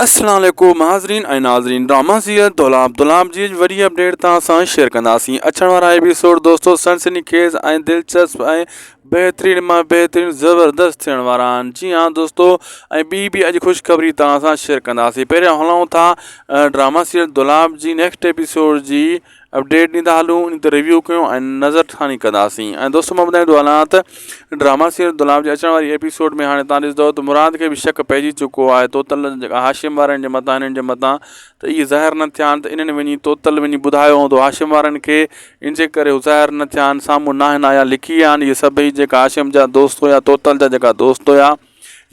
अस्सलाम वालेकुम हाज़रीन ऐं नाज़रीन। ड्रामा सीरियल दुलाब जी वॾी अपडेट तव्हां सां शेयर कंदासीं। अचण वारा एपिसोड दोस्तों सनसनीखेज़ ऐं दिलचस्प ऐं बेहतरीन मां बेहतरीन ज़बरदस्त थियण वारा आहिनि। जी हाँ दोस्तों, ऐं ॿी बि अॼु ख़ुशख़बरी तव्हां सां शेयर कंदासीं। पहिरियों हलूं था ड्रामा सीरियल दुलाब जी नेक्स्ट एपिसोड जी अपडेट ॾींदा हलूं, उन ते रिव्यू कयूं ऐं नज़र ठाणी कंदासीं। ऐं दोस्तों मां ॿुधाईंदो हलां त ड्रामा सीरियल दुलाब जी अचण वारी एपिसोड में हाणे तव्हां ॾिसंदव त मुराद खे बि शक पइजी चुको आहे तोतल जेका हाशिम वारनि जे मथां हिननि जे मथां, त इहे ज़ाहिर न थिया आहिनि, त इन्हनि वञी तोतल वञी ॿुधायो हूंदो हाशिम वारनि खे, इन जे करे हू ज़ाहिर न थिया आहिनि, साम्हूं नाहिन आया लिखी विया आहिनि। इहे सभई जेका हाशिम जा दोस्त हुया, तोतल जा जेका दोस्त हुया,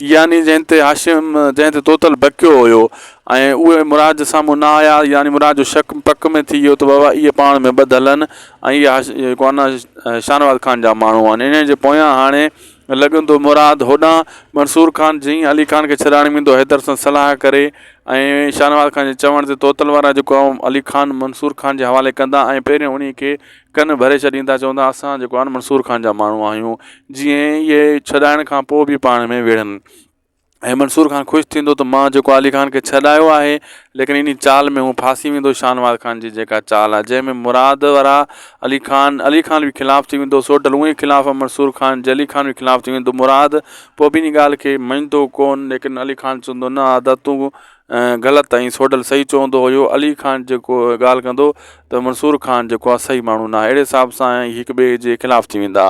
यानी जंहिं ते तोतल बकियो हुयो, ऐं उहे मुराद जे साम्हूं न आया, यानी मुराद जो शक पक में थी वियो त बाबा इहे पाण में ॿधल आहिनि ऐं इहे जेको आहे न शाहनवाज़ ख़ान जा माण्हू आहिनि। इन जे पोयां हाणे लॻंदो मुराद होॾां मंसूर ख़ान जीअं अली ख़ान खे छॾाइण वेंदो हैदर सां सलाह करे, ऐं शाहनवाज़ ख़ान जे चवण ते तोतल वारा जेको आहे अली ख़ान मंसूर ख़ान जे हवाले कंदा ऐं पहिरियों उन खे कन भरे छॾींदा, चवंदा असां जेको आहे न मंसूर ख़ान जा माण्हू आहियूं, जीअं इहे छॾाइण खां पोइ बि पाण में विढ़नि। ऐं मंसूर ख़ान ख़ुशि थींदो त मां जेको अली ख़ान खे छॾायो आहे, लेकिन इन चाल में हू फासी वेंदो शाहनवाज़ ख़ान जी जेका चाल आहे, जंहिंमें मुराद वारा अली ख़ान बि ख़िलाफ़ु थी वेंदो, सोडल उहे ख़िलाफ़ु आहे मंसूर ख़ान, अली ख़ान बि ख़िलाफ़ु थी वेंदो। मुराद पोइ बि इन ॻाल्हि खे मञंदो कोन, लेकिन अली ख़ान चवंदो न आदा तूं ग़लति ऐं सोडल सही चवंदो हुयो। अली ख़ान जेको ॻाल्हि कंदो त मंसूर ख़ान जेको आहे सही माण्हू न आहे। अहिड़े हिसाब सां हिक ॿिए जे ख़िलाफ़ु थी वेंदा।